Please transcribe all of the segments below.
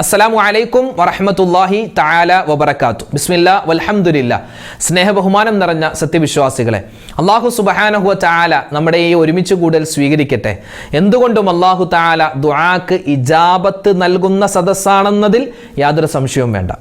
അസ്സലാമു അലൈക്കും വറഹ്മത്തുള്ളാഹി തആല വബറകാതുഹു. ബിസ്മില്ലാ വൽഹംദുലില്ലാ. സ്നേഹബഹുമാനം നിറഞ്ഞ സത്യവിശ്വാസികളെ, അല്ലാഹു സുബ്ഹാനഹു വ തആല നമ്മുടെ ഈ ഒരുമിച്ച് കൂടൽ സ്വീകരിക്കട്ടെ. എന്തുകൊണ്ടും അല്ലാഹു തആല ദുആക്ക് ഇജാബത്ത് നൽകുന്ന സദസ്സാണെന്നതിൽ യാതൊരു സംശയവും വേണ്ട.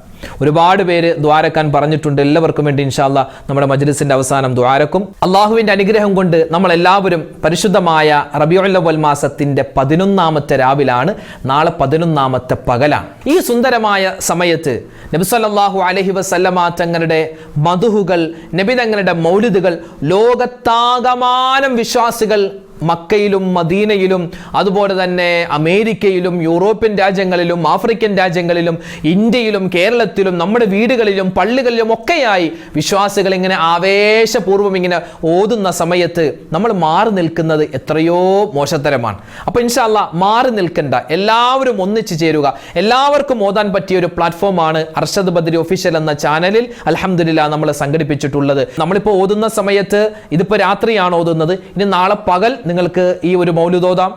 ഒരുപാട് പേര് ദ്വാരക്കാൻ പറഞ്ഞിട്ടുണ്ട്. എല്ലാവർക്കും വേണ്ടി ഇൻഷാ അല്ലാഹ് നമ്മുടെ മജ്ലിസിന്റെ അവസാനം ദ്വാരക്കും. അള്ളാഹുവിന്റെ അനുഗ്രഹം കൊണ്ട് നമ്മൾ എല്ലാവരും പരിശുദ്ധമായ റബീഉൽ അവ്വൽ മാസത്തിന്റെ 11ാമത്തെ രാവിലാണ്. നാളെ 11ാമത്തെ പകലാണ്. ഈ സുന്ദരമായ സമയത്ത് നബി സല്ലല്ലാഹു അലൈഹി വസല്ലമ തങ്ങളുടെ മദ്ഹുകൾ, നബി തങ്ങളുടെ മൗലിദുകൾ ലോകത്താകമാനം വിശ്വാസികൾ മക്കയിലും മദീനയിലും അതുപോലെ തന്നെ അമേരിക്കയിലും യൂറോപ്യൻ രാജ്യങ്ങളിലും ആഫ്രിക്കൻ രാജ്യങ്ങളിലും ഇന്ത്യയിലും കേരളത്തിലും നമ്മുടെ വീടുകളിലും പള്ളികളിലും ഒക്കെയായി വിശ്വാസികൾ ഇങ്ങനെ ആവേശപൂർവ്വം ഇങ്ങനെ ഓതുന്ന സമയത്ത് നമ്മൾ മാറി നിൽക്കുന്നത് എത്രയോ മോശത്തരമാണ്. അപ്പോൾ ഇൻഷാ അല്ലാഹ് മാറി നിൽക്കണ്ട, എല്ലാവരും ഒന്നിച്ചു ചേരുക. എല്ലാവർക്കും ഓതാൻ പറ്റിയ ഒരു പ്ലാറ്റ്ഫോമാണ് അർഷദ് ബദ്രി ഒഫീഷ്യൽ എന്ന ചാനലിൽ അൽഹംദുലില്ലാ നമ്മൾ സംഘടിപ്പിച്ചിട്ടുള്ളത്. നമ്മളിപ്പോൾ ഓതുന്ന സമയത്ത് ഇതിപ്പോൾ രാത്രിയാണ് ഓതുന്നത്. ഇനി നാളെ പകൽ നിങ്ങൾക്ക് ഈ ഒരു മൗലിദ് ഓതാം,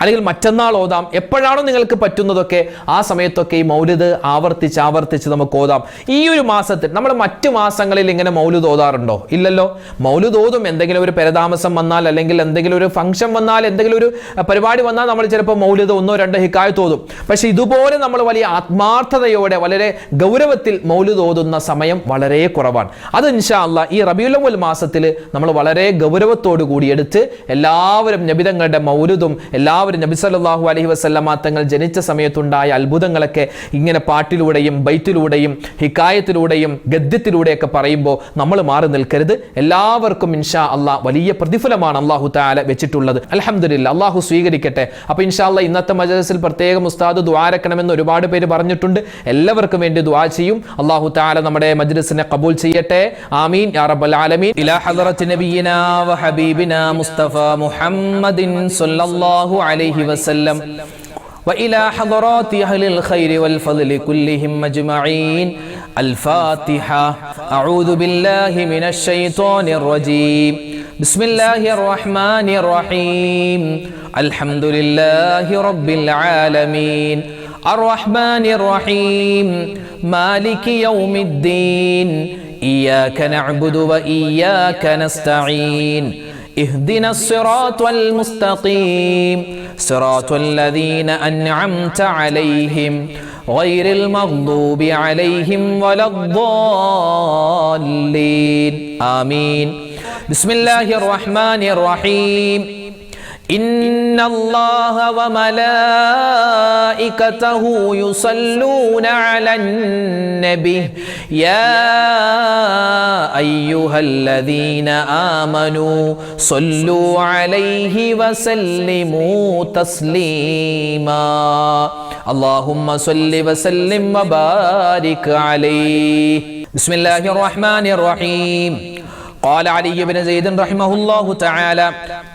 അല്ലെങ്കിൽ മറ്റന്നാൾ ഓതാം. എപ്പോഴാണോ നിങ്ങൾക്ക് പറ്റുന്നതൊക്കെ ആ സമയത്തൊക്കെ ഈ മൗലിദ് ആവർത്തിച്ച് നമുക്ക് ഓതാം. ഈ ഒരു മാസത്തിൽ നമ്മൾ മറ്റു മാസങ്ങളിൽ ഇങ്ങനെ മൗലിദ് ഓതാറുണ്ടോ? ഇല്ലല്ലോ. മൗലിദ് ഓതും, എന്തെങ്കിലും ഒരു പെരതാമസം വന്നാൽ, അല്ലെങ്കിൽ എന്തെങ്കിലും ഒരു ഫംഗ്ഷൻ വന്നാൽ, എന്തെങ്കിലും ഒരു പരിപാടി വന്നാൽ നമ്മൾ ചിലപ്പോൾ മൗലിദ് 1-2 ഹിക്കായത്ത് ഓതും. പക്ഷെ ഇതുപോലെ നമ്മൾ വലിയ ആത്മാർത്ഥതയോടെ വളരെ ഗൗരവത്തിൽ മൗലിദ് ഓതുന്ന സമയം വളരെ കുറവാണ്. അത് ഇൻഷാ അല്ലാഹ് ഈ റബീഉൽ അവ്വൽ മാസത്തിൽ നമ്മൾ വളരെ ഗൗരവത്തോടു കൂടി എടുത്ത് എല്ലാവരും നബിതങ്ങളുടെ മൗലിദും എല്ലാവരും നബി സല്ലല്ലാഹു അലൈഹി വസല്ലമ തങ്ങൾ ജനിച്ച സമയത്തുണ്ടായ അത്ഭുതങ്ങളൊക്കെ ഇങ്ങനെ പാട്ടിലൂടെയും ബൈത്തിലൂടെയും ഹിക്കായത്തിലൂടെയും ഗദ്യത്തിലൂടെയൊക്കെ പറയുമ്പോൾ നമ്മൾ മാറി നിൽക്കരുത്. എല്ലാവർക്കും ഇൻഷാ അല്ലാഹ് വലിയ പ്രതിഫലമാണ് അല്ലാഹു തആല വെച്ചിട്ടുള്ളത്. അൽഹംദുലില്ലാ, അല്ലാഹു സ്വീകരിക്കട്ടെ. അപ്പോൾ ഇൻഷാ അല്ലാഹ് ഇന്നത്തെ മജ്‌ലിസിൽ പ്രത്യേകം ഉസ്താദ് ദുആരക്കണമെന്ന് ഒരുപാട് പേര് പറഞ്ഞിട്ടുണ്ട്. എല്ലാവർക്കും വേണ്ടി ദുആ ചെയ്യും. അല്ലാഹു തആല നമ്മുടെ മജ്‌ലിസിനെ ഖബൂൽ ചെയ്യട്ടെ. ആമീൻ യാ റബ്ബൽ ആലമീൻ. ഇലാ ഹദ്റത്തി നബിയിനാ വ ഹബീബിനാ മുസ്തഫ മുഹമ്മദിൻ സല്ലല്ലാഹു عليه وسلم وإلى حضرات أهل الخير والفضل كلهم أجمعين. الفاتحة. أعوذ بالله من الشيطان الرجيم. بسم الله الرحمن الرحيم. الحمد لله رب العالمين. الرحمن الرحيم. مالك يوم الدين. إياك نعبد وإياك نستعين. اهدنا الصراط المستقيم. صراط الذين أنعمت عليهم غير المغضوب عليهم ولا الضالين. آمين. بسم الله الرحمن الرحيم. إن الله وملائكته يصلون على النبي يا أيها الذين آمنوا صلوا عليه وسلموا تسليما. اللهم صل وسلم وبارك عليه. بسم الله الرحمن الرحيم. قال علي بن زيد رحمه الله تعالى: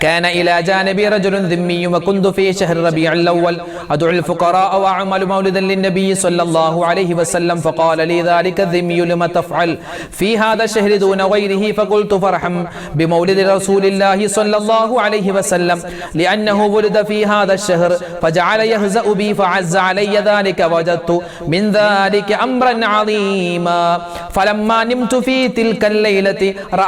كان إلى جانبي رجل ذمي وكنت في شهر ربيع الأول أدعو الفقراء وأعمل مولدا للنبي صلى الله عليه وسلم، فقال لي ذلك الذمي: لما تفعل في هذا الشهر دون غيره؟ فقلت: فرحا بمولد رسول الله صلى الله عليه وسلم لأنه ولد في هذا الشهر. فجعل يهزأ بي فعز علي ذلك، وجدت من ذلك أمرا عظيما. فلما نمت في تلك الليلة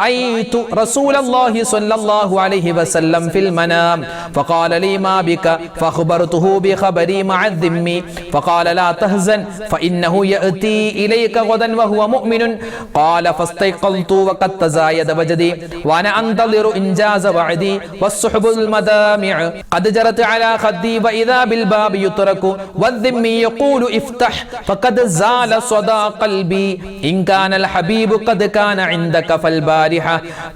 رأيت رسول الله صلى الله عليه وسلم في المنام، فقال لي: ما بك؟ فأخبرته بخبري مع الذمي، فقال: لا تهزن فإنه يأتي إليك غدا وهو مؤمن. قال: فاستيقظت وقد تزايد وجدي وأنا أنتظر إنجاز وعدي، والسحب المدامع قد جرت على خدي، وإذا بالباب يترك والذمي يقول: افتح، فقد زال صدى قلبي. إن كان الحبيب قد كان عندك فالبارحة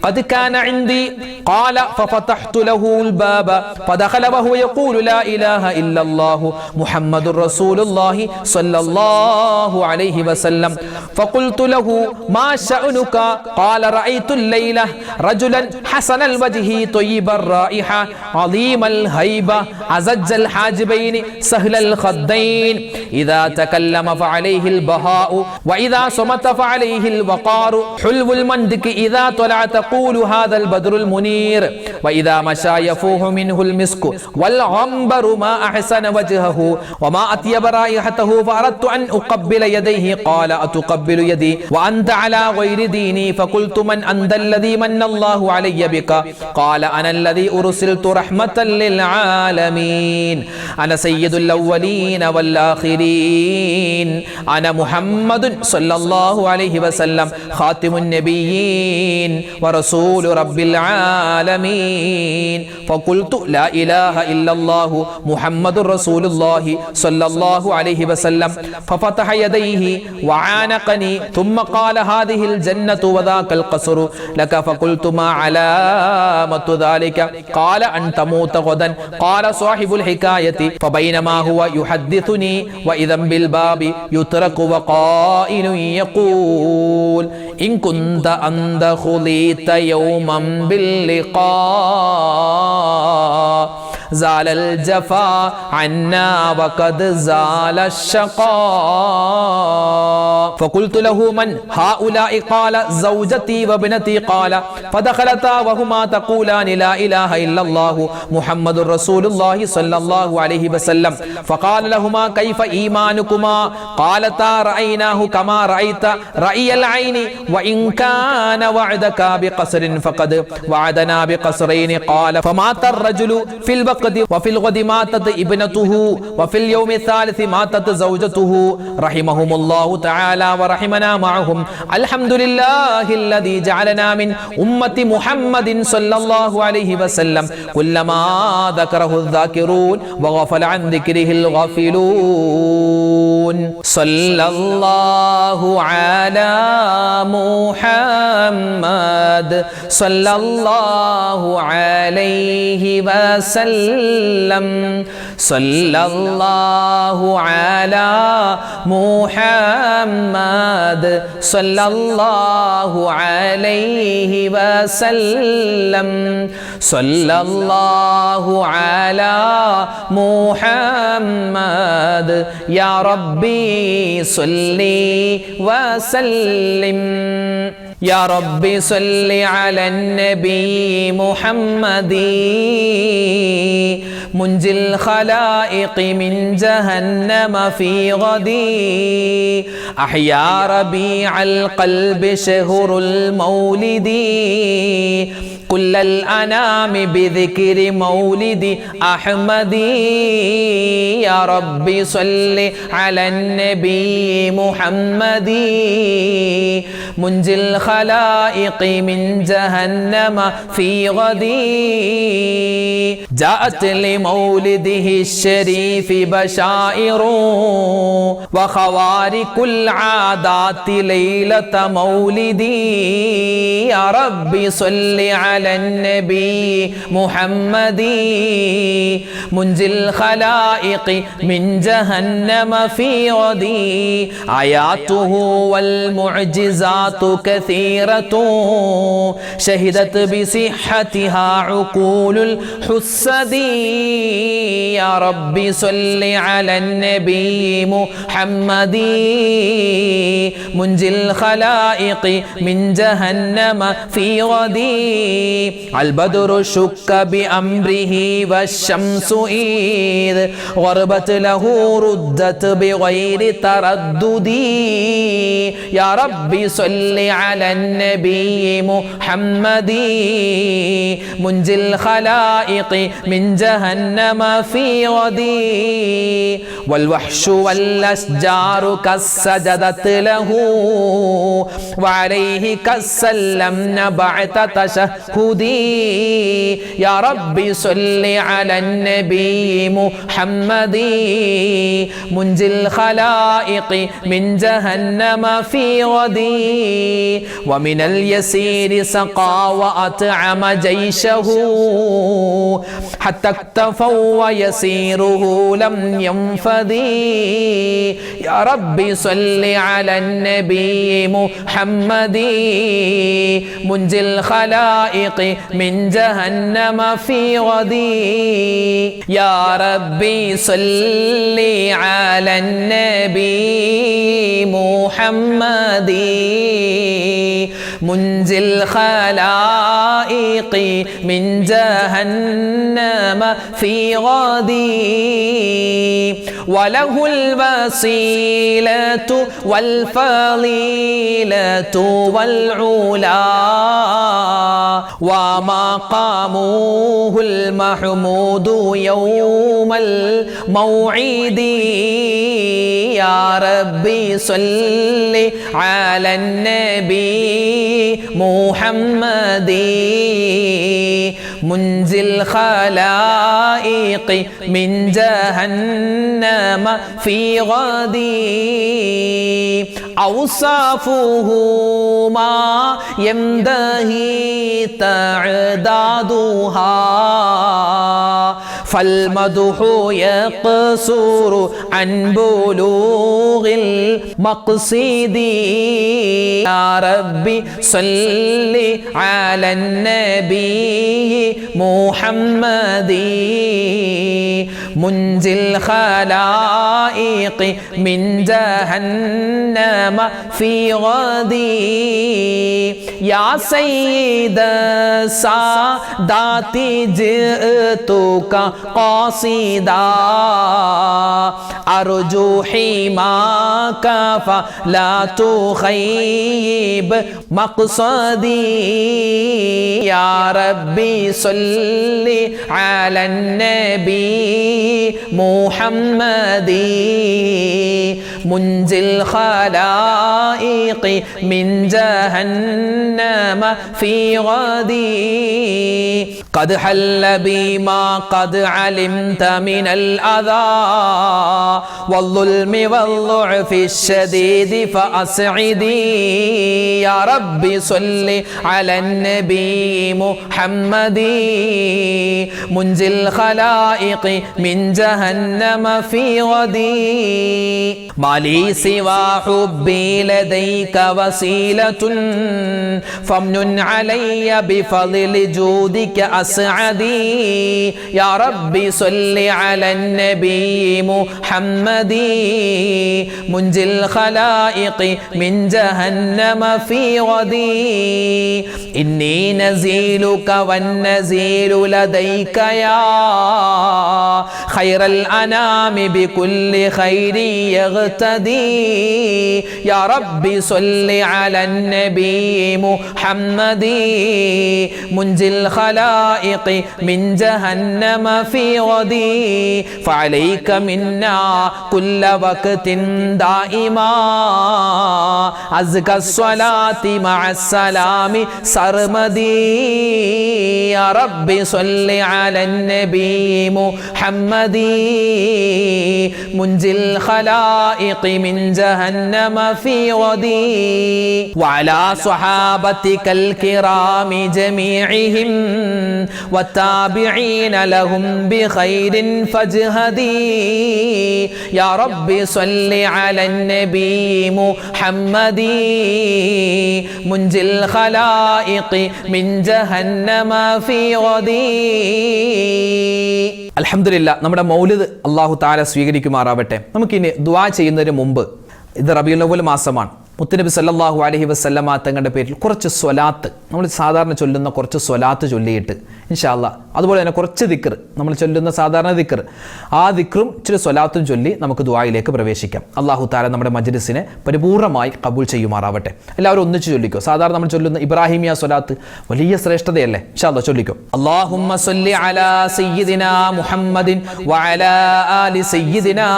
قد كان عندي. قال: ففتحت له الباب فدخل وهو يقول: لا إله إلا الله محمد رسول الله صلى الله عليه وسلم. فقلت له: ما شأنك؟ قال: رأيت الليلة رجلا حسن الوجه طيب الرائحة عظيم الهيبة عزج الحاجبين سهل الخدين، إذا تكلم فعليه البهاء وإذا صمت فعليه الوقار، حلو المندك إذا طلع تقول هذا البدر المنير وإذا مشى يفوح منه المسك والعنبر ما أحسن وجهه وما أطيب رائحته فأردت أن أقبل يديه قال أتقبل يدي وأنت على غير ديني فقلت من أنت الذي من الله علي بك قال أنا الذي أرسلت رحمة للعالمين أنا سيد الأولين والآخرين أنا محمد صلى الله عليه وسلم خاتم النبيين ورسول رب العالمين فقلت لا إله إلا الله محمد رسول الله صلى الله عليه وسلم ففتح يديه وعانقني ثم قال هذه الجنة وذاك القصر لك فقلت ما علامة ذلك قال أن تموت غدا قال صاحب الحكاية فبينما هو يحدثني وإذا بالباب يترك وقائل يقول إن كنت أنت خليت يوما باللقاء زال الجفا عنا وقد زال الشقاء فقلت له من هؤلاء قال زوجتي وابنتي قال فدخلتا وهما تقولان لا إله إلا الله محمد رسول الله صلى الله عليه وسلم فقال لهما كيف إيمانكما قالتا رأيناه كما رأيت رأي العين وإن كان وعدك بقصر فقد وعدنا بقصرين قال فمات الرجل في الوقت وفي الغد ماتت ابنته وفي اليوم الثالث ماتت زوجته رحمهم الله تعالى ورحمنا معهم الحمد لله الذي جعلنا من أمة محمد صلى الله عليه وسلم كلما ذكره الذاكرون وغفل عن ذكره الغافلون صلى الله على محمد صلى الله عليه وسلم صلى الله على محمد صلى الله عليه وسلم صلى الله على محمد يا ربي صل وسلم يا ربي صل على النبي محمد منجي الخلائق من جهنم في غدي أحيا ربيع القلب شهر المولد كل الأنام بذكر مولد أحمد يا ربي صل على النبي محمد منجي الخلائق من جهنم في غدي جاءت لمولده الشريف بشائر وخوارق العادات ليلة مولدي يا ربي صل على النبي محمد منجي الخلائق من جهنم في غدي آياته والمعجزات كثيرة شهدت بصحتها عقول الحسد يا ربي صل على النبي محمد منجي الخلائق من جهنم في غدي البدر شك بأمره والشمس إذ غربت له ردت بغير تردد يا ربي صل على النبي محمد منجي الخلائق من جهنم في غدي والوحش والأشجار كالسجدت له وعليه كالسلمن بعد تشهدي يا ربي صل على النبي محمد منجي الخلائق من جهنم في غدي ومن اليسير سقى وأطعم جيشه حتى اكتفوا ويسيره لم ينفذي യാ റബ്ബി സ്വല്ലി അലൻ നബി മുഹമ്മദി മുൻജിൽ ഖലായിഖി മിൻ ജഹന്നമ ഫീ ഗദി യാ റബ്ബി സ്വല്ലി അലൻ നബി മുഹമ്മദി മുൻജിൽ ഖലായിഖി മിൻ ജഹന്നമ ഫീ ഗദി വലഹുൽ വസീലതു വൽ ഫളീലതു വൽ ഉലാ വമഖാമുഹുൽ മഹ്മൂദു യൗമൽ മൗഇദി യാ റബ്ബി സ്വല്ലി അലൻ നബി മുഹമ്മദി മുൻസിൽ ഖലായിഖി മിൻ ജഹന്നമ ഫീ ഗദി ഔസാഫുഹു മാ യംദഹി തഅദാദുഹാ فالمدح يقصر عن بلوغ المقصد يا ربي صل على النبي محمد منزل الخلائق من جهنم في غدي يا سيد السادات جئتك قاصدا أرجو حماك فلا تخيب مقصدي يا ربي صل على النبي محمد منزل الخلائق من جهنم في غدي قد حل بما قد علمت من الأذى والظلم والضعف الشديد فأسعدي يا ربي صل على النبي محمد منزل الخلائق من جهنم في غدي ما لي سوى حبي لديك وسيلة فامنن علي بفضل جودك أسعدي يا ربي صل على النبي محمد منجي الخلائق من جهنم في غدي إني نزيلك والنزيل لديك يا خير الأنام بكل خير يغتدي يا ربي صل على النبي محمد منجي الخلائق من جهنم في غدي فعليك منا كل وقت دائما أزكى الصلاة مع السلام سرمدي يا ربي صل على النبي محمد منجي الخلائق من جهنم في غدي وعلى صحابتك الكرام جميعهم والتابعين لهم بخير فاجهدي يا ربي صل على النبي محمد منجي الخلائق من جهنم في غدي അൽഹംദുലില്ലാ നമ്മുടെ മൗലിദ് അല്ലാഹു തആല സ്വീകരിക്കുമാറാവട്ടെ. നമുക്കിനി ദുആ ചെയ്യുന്നതിന് മുമ്പ് ഇത് റബീഉൽ അവ്വൽ മാസമാണ്. മുത്തുനബി സല്ലല്ലാഹു അലൈഹി വസല്ലമ തങ്ങളുടെ പേരിൽ കുറച്ച് സ്വലാത്ത് നമ്മൾ സാധാരണ ചൊല്ലുന്ന കുറച്ച് സ്വലാത്ത് ചൊല്ലിയിട്ട് ഇൻഷാ അല്ലാഹ് അതുപോലെ തന്നെ കുറച്ച് ദിക്ർ നമ്മൾ ചൊല്ലുന്ന സാധാരണ ദിക്ർ ആ ദിക്റും ഇച്ചിരി സ്വലാത്തും ചൊല്ലി നമുക്ക് ദുആയിലേക്ക് പ്രവേശിക്കാം. അല്ലാഹു തആല നമ്മുടെ മജ്ലിസിനെ പരിപൂർണ്ണമായി കബൂൽ ചെയ്യുമാറാവട്ടെ. എല്ലാവരും ഒന്നിച്ച് ചൊല്ലിക്കോ. സാധാരണ നമ്മൾ ചൊല്ലുന്ന ഇബ്രാഹിമിയ സ്വലാത്ത് വലിയ ശ്രേഷ്ഠതയല്ലേ? ഇൻഷാ അല്ലാഹ് ചൊല്ലിക്കോ. അല്ലാഹുമ്മ സ്വല്ലി അലാ സയ്യിദിനാ മുഹമ്മദിൻ വഅലാ ആലി സയ്യിദിനാ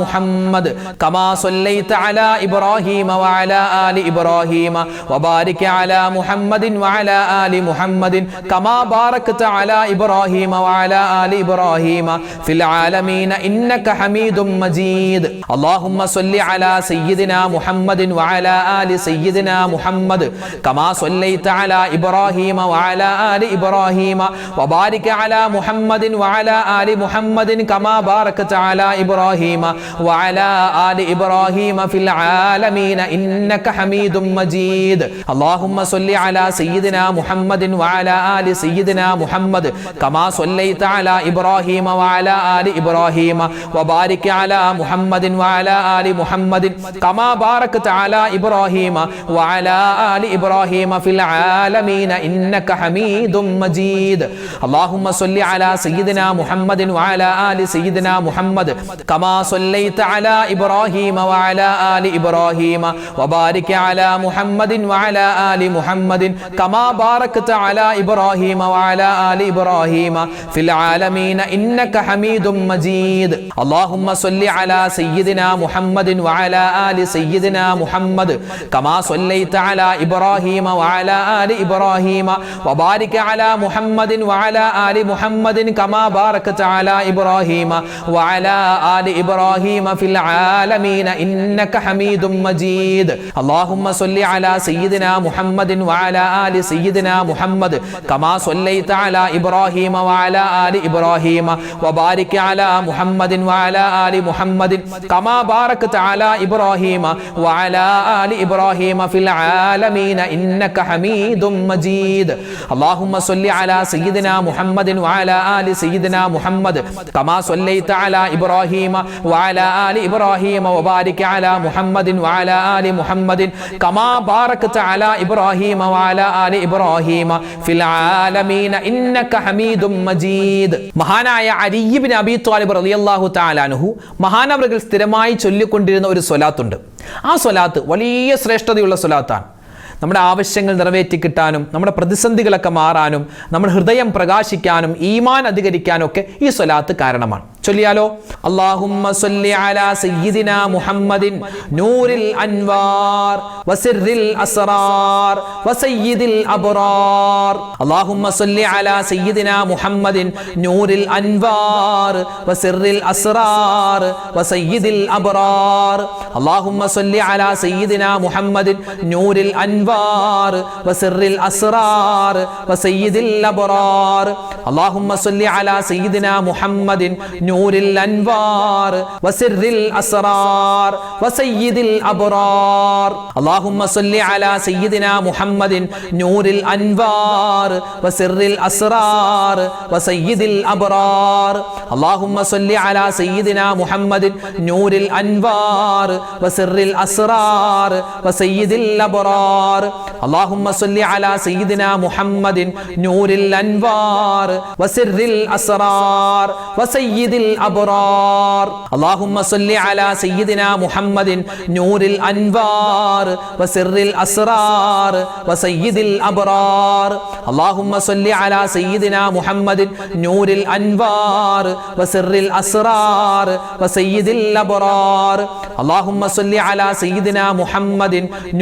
മുഹമ്മദ് കമാ സ്വല്ലൈത അലാ ഇബ്രാഹീമ വഅലാ وعلى آل إبراهيم وبارك على محمد وعلى آل محمد كما باركت على إبراهيم وعلى آل إبراهيم في العالمين إنك حميد مجيد اللهم صل على سيدنا محمد وعلى آل سيدنا محمد كما صليت على إبراهيم وعلى آل إبراهيم وبارك على محمد وعلى آل محمد كما باركت على إبراهيم وعلى آل إبراهيم في العالمين إنك حميد مجيد اللهم صل على سيدنا محمد وعلى آل سيدنا محمد كما صليت على إبراهيم وعلى آل إبراهيم وبارك على محمد وعلى آل محمد كما باركت على إبراهيم وعلى آل إبراهيم في العالمين إنك حميد مجيد اللهم صل على سيدنا محمد وعلى آل سيدنا محمد كما صليت على إبراهيم وعلى آل إبراهيم وبارك على محمد وعلى آل محمد كما باركت على إبراهيم وعلى آل إبراهيم في العالمين إنك حميد مجيد اللهم صل على سيدنا محمد وعلى آل سيدنا محمد كما صليت على إبراهيم وعلى آل إبراهيم وبارك على محمد وعلى آل محمد كما باركت على إبراهيم وعلى آل إبراهيم في العالمين إنك حميد مجيد اللهم صل على سيدنا محمد وعلى آل سيدنا محمد كما صليت على إبراهيم وعلى آل إبراهيم وبارك على محمد وعلى آل محمد كما باركت على إبراهيم وعلى آل إبراهيم في العالمين إنك حميد مجيد اللهم صل على سيدنا محمد وعلى آل سيدنا محمد كما صليت على إبراهيم وعلى آل إبراهيم وبارك على محمد وعلى آل محمد كما باركت على إبراهيم وعلى آل إبراهيم في العالمين إنك حميد مجيد മഹാനായ അലി ഇബ്നു അബീ ത്വാലിബ് റളിയല്ലാഹു തആല അൻഹു മഹാനവറുകൾ സ്ഥിരമായി ചൊല്ലിക്കൊണ്ടിരുന്ന ഒരു സ്വലാത്തുണ്ട്. ആ സ്വലാത്ത് വലിയ ശ്രേഷ്ഠതയുള്ള സ്വലാത്താണ്. നമ്മുടെ ആവശ്യങ്ങൾ നിറവേറ്റി കിട്ടാനും നമ്മുടെ പ്രതിസന്ധികളൊക്കെ മാറാനും നമ്മുടെ ഹൃദയം പ്രകാശിക്കാനും ഈമാൻ അധികരിക്കാനും ഒക്കെ ഈ സ്വലാത്ത് കാരണമാണ്. ചൊല്ലിയാലോ? അല്ലാഹുമ്മ സ്വല്ലി അലാ സയ്യിദിനാ മുഹമ്മദിൻ നൂറിൽ അൻവാർ വസിറിൽ അസ്റാർ വസയ്യിദിൽ അബ്റാർ അല്ലാഹുമ്മ സ്വല്ലി അലാ സയ്യിദിനാ മുഹമ്മദിൻ നൂറിൽ അൻവാർ വസിറിൽ അസ്റാർ വസയ്യിദിൽ അബ്റാർ അല്ലാഹുമ്മ സ്വല്ലി അലാ സയ്യിദിനാ മുഹമ്മദിൻ നൂറിൽ അൻവാർ വസിറിൽ അസ്റാർ വസയ്യിദിൽ അബ്റാർ അല്ലാഹുമ്മ സ്വല്ലി അലാ സയ്യിദിനാ മുഹമ്മദിൻ نور الأنوار وسر الأسرار وسيد الأبرار اللهم صل على سيدنا محمد نور الأنوار وسر الأسرار وسيد الأبرار اللهم صل على سيدنا محمد نور الأنوار وسر الأسرار وسيد الأبرار اللهم صل على سيدنا محمد نور الأنوار وسر الأسرار وسيد الأبرار اللهم صل على سيدنا محمد نور الأنوار وسر الأسرار وسيد الأبرار اللهم صل على سيدنا محمد نور الأنوار وسر الأسرار وسيد الأبرار اللهم صل على سيدنا محمد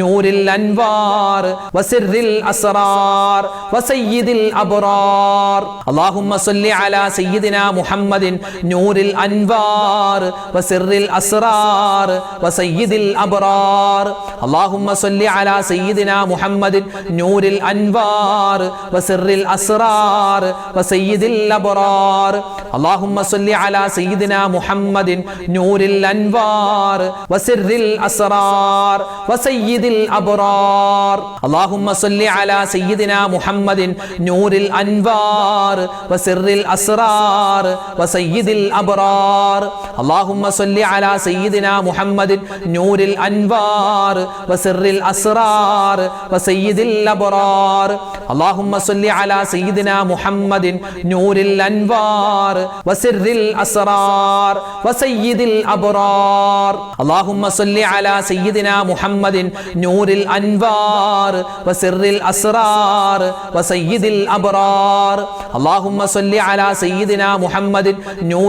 نور الأنوار وسر الأسرار وسيد الأبرار اللهم صل على سيدنا محمد نور الأنوار وسر الأسرار وسيد الأبرار اللهم صل على سيدنا محمد نور الأنوار وسر الأسرار وسيد الأبرار اللهم صل على سيدنا محمد نور الأنوار وسر الأسرار وسيد الأبرار اللهم صل على سيدنا محمد نور الأنوار وسر الأسرار وسيد الأبرار اللهم صل على سيدنا محمد نور الأنوار وسر الأسرار وسيد الأبرار اللهم صل على سيدنا محمد نور الأنوار وسر الأسرار وسيد الأبرار اللهم صل على سيدنا محمد نور الأنوار وسر الأسرار وسيد الأبرار اللهم صل على سيدنا محمد نور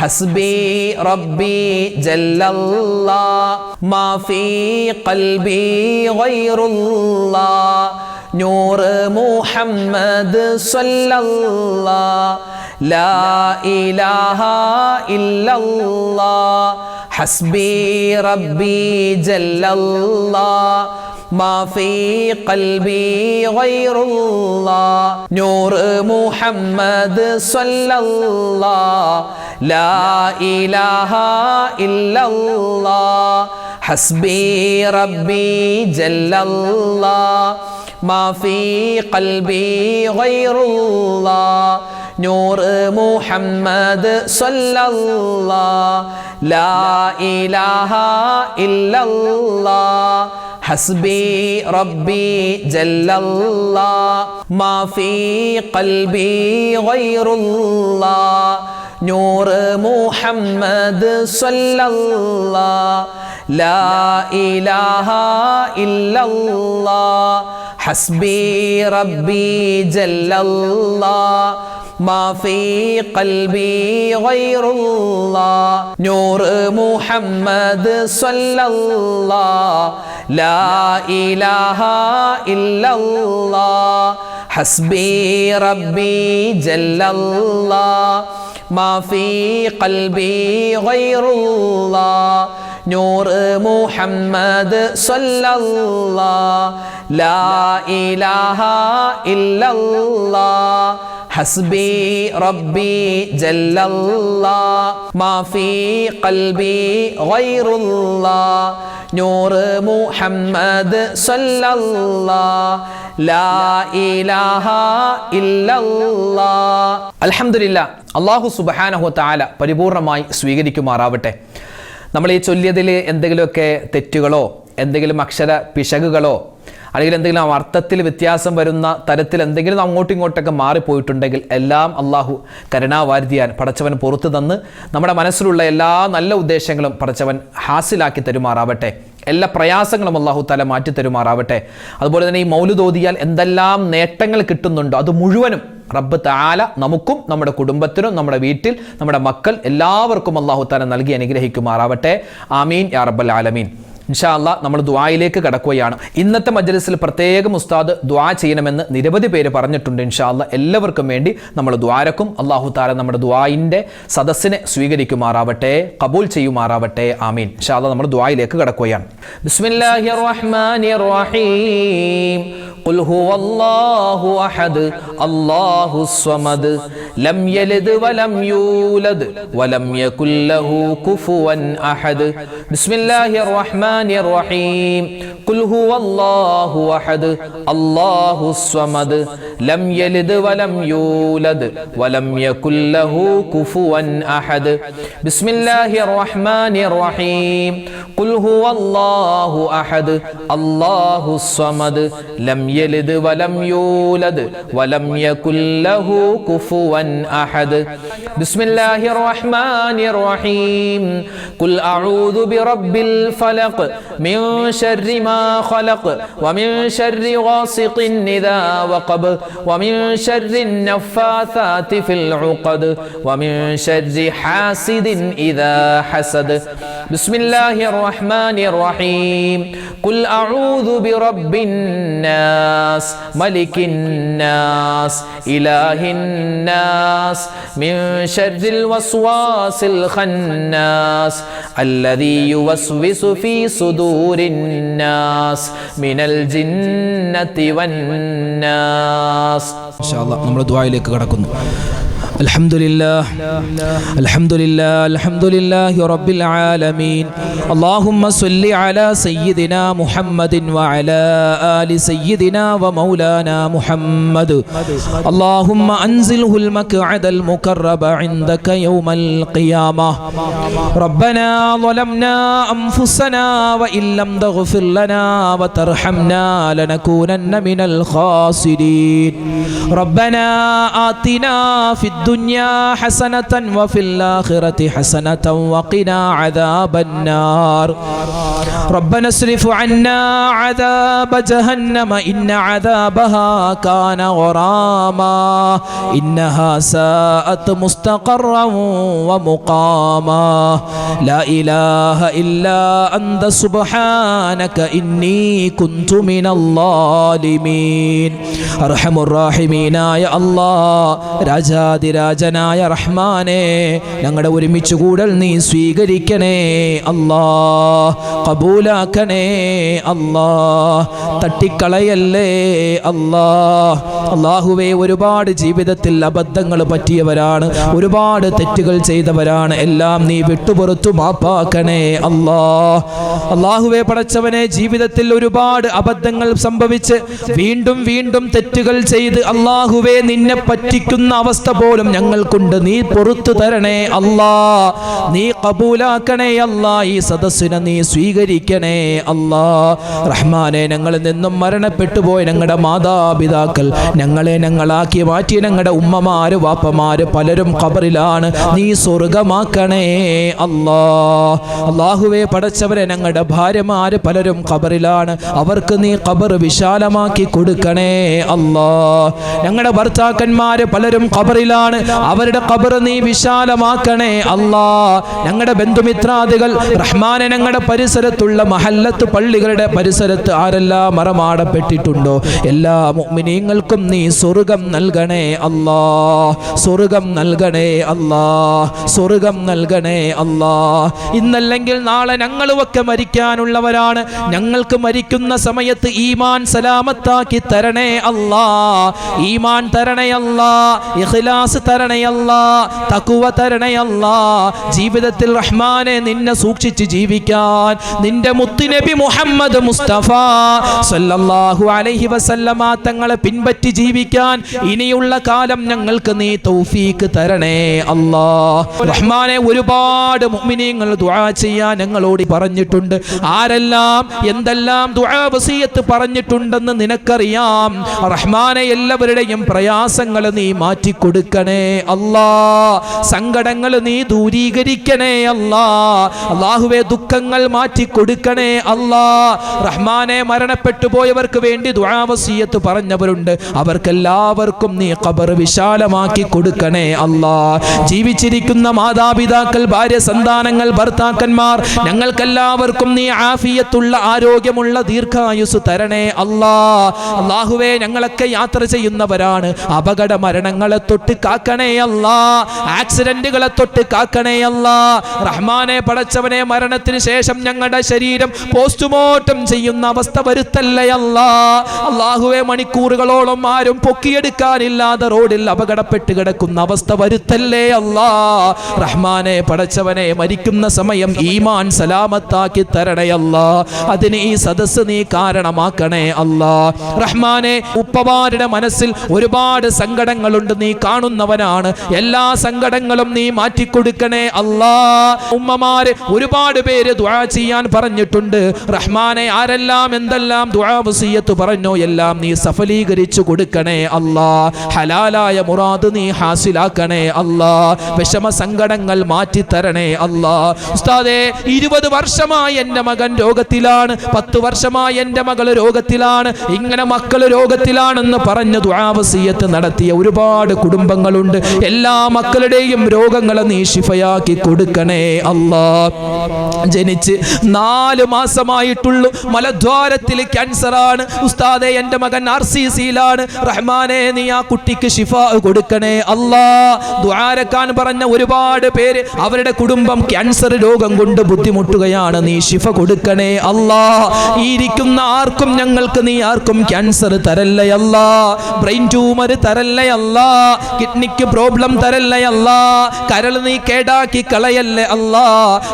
ഹസ്ബി റബ്ബി ജല്ലല്ലാഹ് മാ ഫീ ഖൽബി ഗൈറുല്ലാഹ് നൂർ മുഹമ്മദ് സല്ലല്ലാഹ് ലാ ഇലാഹ ഇല്ലല്ലാഹ് ഹസ്ബി റബ്ബി ജല്ലല്ലാഹ് മാ ഫീ ഖൽബി ഗൈറുല്ലാഹ് നൂർ മുഹമ്മദ് സല്ലല്ലാഹ് ലാ ഇലാഹ ഇല്ലല്ലാഹ് ഹസ്ബി റബ്ബി ജല്ലല്ലാഹ് മാ ഫീ ഖൽബി ഗൈറുല്ലാഹ് നൂർ മുഹമ്മദ് സല്ലല്ലാഹ് ലാ ഇലാഹ ഇല്ലല്ലാഹ് ഹസ്ബി റബ്ബി ജല്ലല്ലാഹ് മാ ഫീ ഖൽബി ഗൈറുല്ലാഹ് നൂർ മുഹമ്മദ് സല്ലല്ലാഹ് ലാ ഇലാഹ ഇല്ലല്ലാഹ് ഹസ്ബി റബ്ബി ജല്ലല്ലാഹ് മാ ഫീ ഖൽബി ഗൈറുല്ലാഹ് നൂർ മുഹമ്മദ് സല്ലല്ലാഹ് ലാ ഇലാഹ ഇല്ലല്ലാഹ് ഹസ്ബി റബ്ബി ജല്ലല്ലാഹ് മാ ഫീ ഖൽബി ഗൈറുല്ലാഹ് നൂർ മുഹമ്മദ് സല്ലല്ലാഹ് ലാ ഇലാഹ ഇല്ലല്ലാഹ് ഹസ്ബി റബ്ബി ജല്ലല്ലാഹ് മാ ഫീ ഖൽബി ഗൈറുല്ലാഹ് നൂർ മുഹമ്മദ് സല്ലല്ലാഹ് ലാ ഇലാഹ ഇല്ലല്ലാഹ്. അൽഹംദുലില്ലാഹ്, അല്ലാഹു സുബ്ഹാനഹു വ തആല പരിപൂർണമായി സ്വീകരിക്കുമാറാവട്ടെ. നമ്മൾ ഈ ചൊല്ലിയതിൽ എന്തെങ്കിലുമൊക്കെ തെറ്റുകളോ എന്തെങ്കിലും അക്ഷര പിശകുകളോ അല്ലെങ്കിൽ എന്തെങ്കിലും അർത്ഥത്തിൽ വ്യത്യാസം വരുന്ന തരത്തിൽ എന്തെങ്കിലും അങ്ങോട്ടും ഇങ്ങോട്ടൊക്കെ മാറിപ്പോയിട്ടുണ്ടെങ്കിൽ എല്ലാം അള്ളാഹു കരുണാവാരിധിയാൻ പടച്ചവൻ പുറത്തു തന്ന് നമ്മുടെ മനസ്സിലുള്ള എല്ലാ നല്ല ഉദ്ദേശങ്ങളും പടച്ചവൻ ഹാസിലാക്കി തരുമാറാവട്ടെ. എല്ലാ പ്രയാസങ്ങളും അള്ളാഹു തആല മാറ്റി തരുമാറാവട്ടെ. അതുപോലെ തന്നെ ഈ മൗലിദ് ഓതിയാൽ എന്തെല്ലാം നേട്ടങ്ങൾ കിട്ടുന്നുണ്ടോ അത് മുഴുവനും റബ്ബ് തആല നമുക്കും നമ്മുടെ കുടുംബത്തിനും നമ്മുടെ വീട്ടിൽ നമ്മുടെ മക്കൾ എല്ലാവർക്കും അള്ളാഹു തആല നൽകി അനുഗ്രഹിക്കുമാറാവട്ടെ. ആമീൻ യാ റബ്ബൽ ആലമീൻ. ഇൻഷാ അല്ലാഹ് നമ്മൾ ദുആയിലേക്ക് കടക്കുകയാണ്. ഇന്നത്തെ മജ്ലിസിൽ പ്രത്യേകം ഉസ്താദ് ദുആ ചെയ്യണമെന്ന് നിരവധി പേര് പറഞ്ഞിട്ടുണ്ട്. ഇൻഷാ അല്ലാഹ് എല്ലാവർക്കും വേണ്ടി നമ്മൾ ദുആരക്കും. അല്ലാഹു തആല നമ്മുടെ ദുആയിൻ്റെ സദസ്സിനെ സ്വീകരിക്കുമാറാവട്ടെ, ഖബൂൽ ചെയ്യുമാറാവട്ടെ. ആമീൻ. ഇൻഷാ അല്ലാഹ് നമ്മൾ ദുആയിലേക്ക് കടക്കുകയാണ്. ബിസ്മില്ലാഹിർ റഹ്മാനിർ റഹീം. ഖുൽ ഹുവല്ലാഹു അഹദ് അല്ലാഹുസ് സ്വമദ് ലം യലിദ് വലം യൂലദ് വലം യകുൽ ലഹു കുഫുവൻ അഹദ്. ബിസ്മില്ലാഹിർ റഹ്മാനിർ റഹീം. ഖുൽ ഹുവല്ലാഹു അഹദ് അല്ലാഹുസ് സ്വമദ് ലം യലിദ് വലം യൂലദ് വലം യകുൽ ലഹു കുഫുവൻ അഹദ്. ബിസ്മില്ലാഹിർ റഹ്മാനിർ റഹീം. ഖുൽ ഹുവല്ലാഹു അഹദ് അല്ലാഹുസ് സ്വമദ് ലം യലിദ് വലം യൂലദ് വലം യകുൽ ലഹു കുഫുവൻ അഹദ്. ബിസ്മില്ലാഹിർ റഹ്മാനിർ റഹീം. ഖുൽ അഊദു ബിറബ്ബിൽ ഫലഖ് മിൻ ശർരി മാ ഖലഖ് വമിൻ ശർരി ഗാസിഖിൻ ഇദാ വഖബ് വമിൻ ശർരി നഫ്ഫാഥാതി ഫിൽ ഉഖദ് വമിൻ ശർരി ഹാസിദിൻ ഇദാ ഹസദ്. ബിസ്മില്ലാഹിർ റഹ്മാനിർ റഹീം. ഖുൽ അഊദു ബിറബ്ബിൻ നാസ് മലിക്കിൻ നാസ് ഇലാഹിൻ നാസ് മിൻ ശർരിൽ വസ്വാസിൽ ഖന്നാസ് അല്ലദീ യുവസ്വിസു ഫീ സുദൂരിൻ നാസ് മിനൽ ജിന്നതി വന്നാസ്. ഇൻഷാ അല്ലാഹ് നമ്മൾ ദുആയിലേക്ക് കടക്കുന്നു. അൽഹംദുലില്ലാഹ് അൽഹംദുലില്ലാഹ് അൽഹംദുലില്ലാഹി റബ്ബിൽ ആലമീൻ. അല്ലാഹുമ്മ സ്വല്ലി അലാ സയ്യിദിനാ മുഹമ്മദിൻ വഅലാ ആലി സയ്യിദിനാ വമൗലാനാ മുഹമ്മദ്. അല്ലാഹുമ്മ അൻസിൽഹുൽ മഖ്അദൽ മുഖറബ ഇൻദക യൗമൽ ഖിയാമah. റബ്ബനാ ളലംനാ അൻഫുസനാ വഇൻ ലം തഗ്ഫിർ ലനാ വതർഹംനാ ലനകൂനന്ന മിനൽ ഖാസിരീൻ. റബ്ബനാ ആതിനാ ഫിദ് الدنيا حسنة وفي الآخرة حسنة وقنا عذاب النار ربنا اصرف عنا عذاب جهنم إن عذابها كان غراما إنها ساءت مستقرا ومقاما لا إله إلا أنت سبحانك إني كنت من الظالمين أرحم الراحمين يا الله രാജാതിരാജനായ റഹ്മാനെ ഞങ്ങളുടെ ഒരുമിച്ച് കൂടൽ നീ സ്വീകരിക്കണേ അല്ലാ കബൂലാക്കണേ അല്ലാ തട്ടിക്കളയല്ലേ അല്ലാ അല്ലാഹുവേ ഒരുപാട് ജീവിതത്തിൽ അബദ്ധങ്ങൾ പറ്റിയവരാണ് ഒരുപാട് തെറ്റുകൾ ചെയ്തവരാണ് എല്ലാം നീ വിട്ടുപുറത്തു മാപ്പാക്കണേ അല്ലാ അല്ലാഹുവേ പടച്ചവനെ ജീവിതത്തിൽ ഒരുപാട് അബദ്ധങ്ങൾ സംഭവിച്ച് വീണ്ടും വീണ്ടും തെറ്റുകൾ ചെയ്ത് അല്ലാഹുവേ നിന്നെ പറ്റിക്കുന്ന അവസ്ഥ പോലും ഞങ്ങൾക്കുണ്ട് നീ പുറത്തു തരണേ അല്ലാ നീ കബൂലാക്കണേ അല്ലാ ഈ സദസ്സിനെ നീ സ്വീകരിക്കണേ അല്ലാ റഹ്മാനെ ഞങ്ങളിൽ നിന്നും മരണപ്പെട്ടു പോയ ഞങ്ങളുടെ മാതാപിതാക്കൾ ഞങ്ങളാക്കി മാറ്റിയ ഞങ്ങളുടെ ഉമ്മമാര് വാപ്പമാര് പലരും ഖബറിലാണ് നീ സ്വർഗമാക്കണേ അല്ലാ അല്ലാഹുവേ പടച്ചവരെ ഞങ്ങളുടെ ഭാര്യമാര് പലരും ഖബറിലാണ് അവർക്ക് നീ ഖബർ വിശാലമാക്കി കൊടുക്കണേ അല്ലാ ഞങ്ങളുടെ ഭർത്താക്കന്മാര് പലരും ഖബറിലാണ് അവരുടെ ഖബർ നീ വിശാലമാക്കണേ അല്ലാ ഞങ്ങളുടെ ബന്ധുമിത്രാദികൾ റഹ്മാനെ ഞങ്ങളുടെ പരിസരത്തുള്ള മഹല്ലത്ത് പള്ളികളുടെ പരിസരത്ത് ആരെല്ലാം മറമാടപ്പെട്ടിട്ടുണ്ടോ എല്ലാ മുഅ്മിനീങ്ങൾക്കും നീ സ്വർഗം നൽകണേ അല്ലാ സ്വർഗം നൽകണേ അല്ലാ സ്വർഗം നൽകണേ അല്ലാ ഇന്നല്ലെങ്കിൽ നാളെ ഞങ്ങളുമൊക്കെ മരിക്കാനുള്ളവരാണ് ഞങ്ങൾക്ക് മരിക്കുന്ന സമയത്ത് ഈമാൻ സലാമത്താക്കി തരണേ അല്ലാ ഈമാൻ തരണേ അല്ലാ ഇഖ്ലാസ് തരണേ അല്ലാ തഖ്വ തരണേ അല്ലാ ജീവിതത്തിൽ റഹ്മാനെ നിന്നെ സൂക്ഷിച്ച് ജീവിക്കാൻ നിന്റെ മുത്തുനബി മുഹമ്മദ് മുസ്തഫ സല്ലല്ലാഹു അലൈഹി വസല്ലമ തങ്ങളെ പിൻപറ്റി ജീവിക്കാൻ ഇനിയുള്ള കാലം ഞങ്ങൾക്ക് നീ തൗഫീക്ക് തരണേ അല്ലാ റഹ്മാനെ ഒരുപാട് മുഅ്മിനീങ്ങൾ ദുആ ചെയ്യാൻ ഞങ്ങളോട് പറഞ്ഞിട്ടുണ്ട് ആരെല്ലാം എന്തെല്ലാം ദുആ വസിയത്ത് പറഞ്ഞിട്ടുണ്ടെന്ന് നിനക്കറിയാം റഹ്മാനെ എല്ലാവരുടെയും പ്രയാസങ്ങൾ നീ മാറ്റി കൊടുക്കണേ അല്ലാ സങ്കടങ്ങൾ നീ ദൂരീകരിക്കണേ അല്ലാ അല്ലാഹുവേ ദുഃഖങ്ങൾ മാറ്റി കൊടുക്കണേ അല്ലാ റഹ്മാനെ മരണപ്പെട്ടു പോയവർക്ക് വേണ്ടി ദുആ വസിയത്ത് പറഞ്ഞവരുണ്ട് അവർക്കെല്ലാവർക്കും നീ ഖബർ വിശാലമാക്കി കൊടുക്കണേ അല്ലാ ജീവിച്ചിരിക്കുന്ന മാതാപിതാക്കൾ ഭാര്യ സന്താനങ്ങൾ ഭർത്താക്കന്മാർ ഞങ്ങൾക്കെല്ലാവർക്കും നീ ആഫിയത്തുള്ള ആരോഗ്യമുള്ള ദീർഘായുസ് തരണേ അല്ലാ അല്ലാഹുവേ ഞങ്ങളൊക്കെ യാത്ര ചെയ്യുന്നവരാണ് അപകട മരണങ്ങളെ തൊട്ട് കാക്കണേ അല്ലാ ആക്സിഡന്റുകളെ തൊട്ട് കാക്കണേ അല്ലാ റഹ്മാനെ പടച്ചവനെ മരണത്തിന് ശേഷം ഞങ്ങളുടെ ശരീരം പോസ്റ്റ്മോർട്ടം ചെയ്യുന്ന അവസ്ഥ വരുത്തല്ലേ അല്ലാ അല്ലാഹുവേ മണിക്കൂറുകളോളം ആരും പൊക്കിയെടുക്കാനില്ലാതെ റോഡിൽ അപകടപ്പെട്ട് കിടക്കുന്ന അവസ്ഥ വരുത്തല്ലേ അല്ലാ റഹ്മാനെ പടച്ചവനെ മരിക്കുന്ന സമയം ഈമാൻ സലാമത്താക്കി തരണേ അല്ലാ അതിന് ഈ സദസ്സ് നീ കാരണമാക്കണേ അല്ലാ റഹ്മാനെ ഉപ്പമാരുടെ മനസ്സിൽ ഒരുപാട് സങ്കടങ്ങളുണ്ട് നീ കാണുന്നവനാണ് എല്ലാ സങ്കടങ്ങളും നീ മാറ്റിക്കൊടുക്കണേ അല്ലാ ഉമ്മമാര് ഒരുപാട് പേര് ദുആ ചെയ്യാൻ പറഞ്ഞിട്ടുണ്ട് റഹ്മാനെ ആരെല്ലാം എന്തെല്ലാം ദുആ വസിയത്ത് പറഞ്ഞോ എല്ലാം നീ സഫലീകരിച്ചു കൊടുക്കണേ അല്ലാ ഹലാലായ മുറാദ് നീ ഹാസിലാക്കണേ അല്ലാ വിഷമ സങ്കടങ്ങൾ മാറ്റി തരണേ അല്ലാ ഉസ്താദേ 20 വർഷമായി എൻ്റെ മകൻ രോഗത്തിലാണ് 10 വർഷമായി എൻ്റെ മകൾ രോഗത്തിലാണ് ഇങ്ങനെ മക്കൾ രോഗത്തിലാണെന്ന് പറഞ്ഞ് ദുആ വസിയത്ത് നടത്തിയ ഒരുപാട് കുടുംബങ്ങളുണ്ട് എല്ലാ മക്കളുടെയും രോഗങ്ങളെ നീ ശിഫയാക്കി കൊടുക്കണേ അല്ലാ ജനിച്ച് 4 മാസമായിട്ടുള്ളൂ മലദ്വാരത്തിൽ ക്യാൻസറാണ് ഉസ്താദേ എൻ്റെ മകൻ RCCയിലാണ് റഹ്മാനെ നീ ആ കുട്ടിക്ക് ശിഫ കൊടുക്കണേ അല്ലാ ദുആരക്കാൻ പറഞ്ഞ ഒരുപാട് പേര് അവരുടെ കുടുംബം ക്യാൻസർ രോഗം കൊണ്ട് ബുദ്ധിമുട്ടുകയാണ് നീ ശിഫ കൊടുക്കണേ അല്ലാ ഈ ഇരിക്കുന്ന ആർക്കും ഞങ്ങൾക്ക് നീ ആർക്കും ക്യാൻസർ തരല്ലേ അല്ലാ ബ്രെയിൻ ട്യൂമർ തരല്ലേ അല്ലാ കിഡ്നിക്ക് പ്രോബ്ലം തരല്ലേ അല്ലാ കരൾ നീ കേടാക്കി കളയല്ലേ അല്ലാ